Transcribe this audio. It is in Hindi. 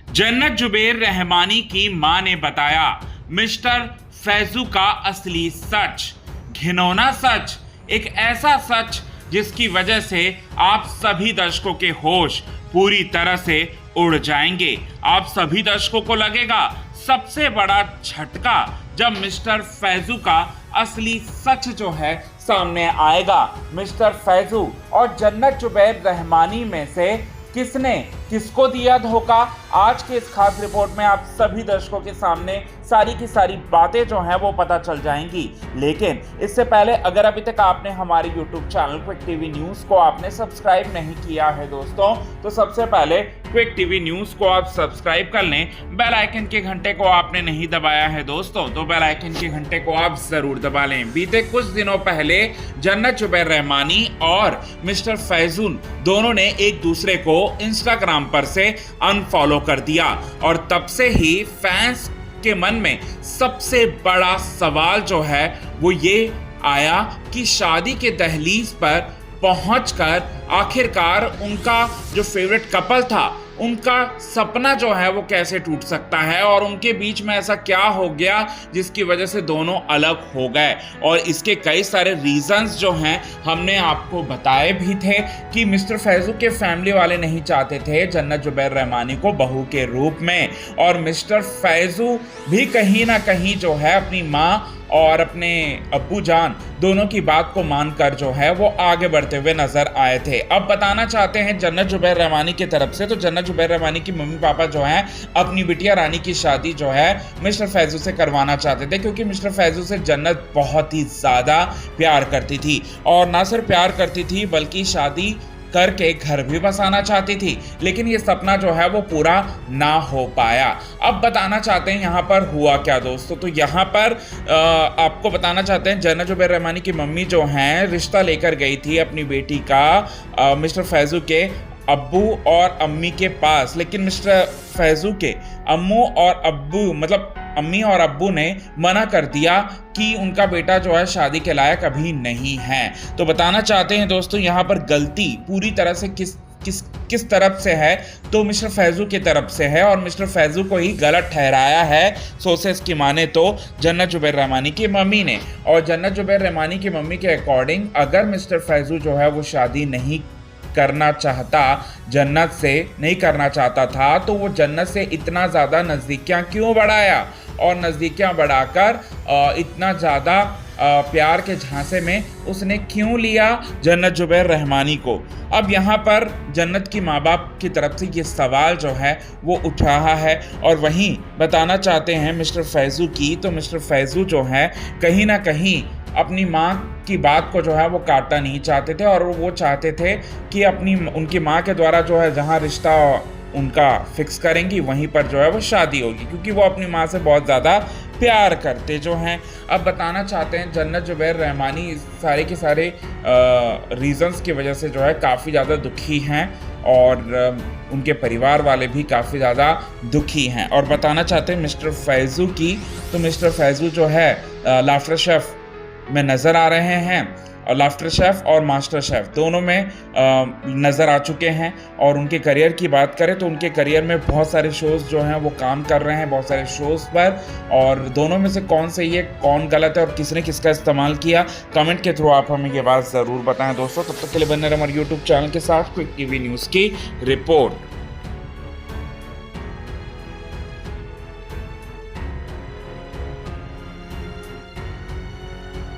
जन्नत जुबैर रहमानी की मां ने बताया मिस्टर फैजू का असली सच, घिनौना सच, एक ऐसा सच जिसकी वजह से आप सभी दर्शकों के होश पूरी तरह से उड़ जाएंगे। आप सभी दर्शकों को लगेगा सबसे बड़ा झटका जब मिस्टर फैजू का असली सच जो है सामने आएगा। मिस्टर फैजू और जन्नत जुबैर रहमानी में से किसने किसको दिया धोखा, आज के इस खास रिपोर्ट में आप सभी दर्शकों के सामने सारी की सारी बातें जो हैं वो पता चल जाएंगी। लेकिन इससे पहले अगर अभी तक आपने हमारे YouTube channel quick TV news को आपने सब्सक्राइब नहीं किया है दोस्तों, तो सबसे पहले क्विक टीवी न्यूज़ को आप सब्सक्राइब कर लें। बेल आइकन के घंटे को आपने नहीं दबाया है दोस्तों, तो बेल आइकन के घंटे को आप ज़रूर दबा लें। बीते कुछ दिनों पहले जन्नत जुबैर रहमानी और मिस्टर फैजून दोनों ने एक दूसरे को इंस्टाग्राम पर से अनफॉलो कर दिया और तब से ही फैंस के मन में सबसे बड़ा सवाल जो है वो ये आया कि शादी के दहलीज पर पहुंचकर आखिरकार उनका जो फेवरेट कपल था उनका सपना जो है वो कैसे टूट सकता है और उनके बीच में ऐसा क्या हो गया जिसकी वजह से दोनों अलग हो गए। और इसके कई सारे रीजंस जो हैं हमने आपको बताए भी थे कि मिस्टर फैजू के फैमिली वाले नहीं चाहते थे जन्नत जुबैर रहमानी को बहू के रूप में, और मिस्टर फैजू भी कहीं ना कहीं जो है अपनी माँ और अपने अब्बू जान दोनों की बात को मानकर जो है वो आगे बढ़ते हुए नजर आए थे। अब बताना चाहते हैं जन्नत जुबैर रहमानी की तरफ से, तो जन्नत जुबैर रहमानी की मम्मी पापा जो हैं अपनी बिटिया रानी की शादी जो है मिस्टर फैजू से करवाना चाहते थे, क्योंकि मिस्टर फैजू से जन्नत बहुत ही ज़्यादा प्यार करती थी और ना सिर्फ प्यार करती थी बल्कि शादी करके घर भी बसाना चाहती थी। लेकिन ये सपना जो है वो पूरा ना हो पाया। अब बताना चाहते हैं यहाँ पर हुआ क्या दोस्तों, तो यहाँ पर आपको बताना चाहते हैं जन्नत जुबैर रहमानी की मम्मी जो हैं रिश्ता लेकर गई थी अपनी बेटी का मिस्टर फैजू के अब्बू और अम्मी के पास, लेकिन मिस्टर फैजू के अम्मू और अब्बू मतलब अम्मी और अब्बू ने मना कर दिया कि उनका बेटा जो है शादी के लायक अभी नहीं है। तो बताना चाहते हैं दोस्तों यहाँ पर गलती पूरी तरह से किस तरफ से है, तो मिस्टर फैजू की तरफ से है और मिस्टर फैजू को ही गलत ठहराया है सोर्सेस की माने तो जन्नत जुबैर रहमानी की मम्मी ने। और जन्नत जुबैर रहमानी की मम्मी के अकॉर्डिंग अगर मिस्टर फैजू जो है वो शादी नहीं करना चाहता, जन्नत से नहीं करना चाहता था, तो वो जन्नत से इतना ज़्यादा नज़दीकियाँ क्यों बढ़ाया और नज़दीकियाँ बढ़ाकर इतना ज़्यादा प्यार के झांसे में उसने क्यों लिया जन्नत जुबैर रहमानी को। अब यहाँ पर जन्नत की माँ बाप की तरफ से ये सवाल जो है वो उठ रहा है। और वहीं बताना चाहते हैं मिस्टर फैजू की, तो मिस्टर फैजू जो है कहीं ना कहीं अपनी माँ की बात को जो है वो काटना नहीं चाहते थे और वो चाहते थे कि उनकी माँ के द्वारा जो है जहाँ रिश्ता उनका फिक्स करेंगी वहीं पर जो है वो शादी होगी, क्योंकि वो अपनी माँ से बहुत ज़्यादा प्यार करते जो हैं। अब बताना चाहते हैं जन्नत जुबैर रहमानी सारे के सारे रीज़न्स की वजह से जो है काफ़ी ज़्यादा दुखी हैं और उनके परिवार वाले भी काफ़ी ज़्यादा दुखी हैं। और बताना चाहते हैं मिस्टर फैजू की, तो मिस्टर फैजू जो है लाफ्टर शेफ़ में नज़र आ रहे हैं और लाफ्टर शेफ़ और मास्टर शेफ़ दोनों में नज़र आ चुके हैं। और उनके करियर की बात करें तो उनके करियर में बहुत सारे शोज़ जो हैं वो काम कर रहे हैं, बहुत सारे शोज़ पर, और दोनों में से कौन सही है कौन गलत है और किसने किसका इस्तेमाल किया, कमेंट के थ्रू आप हमें ये बात ज़रूर बताएं दोस्तों। तब तक के लिए बने रहे हमारे यूट्यूब चैनल के साथ क्विक टीवी न्यूज़ की रिपोर्ट।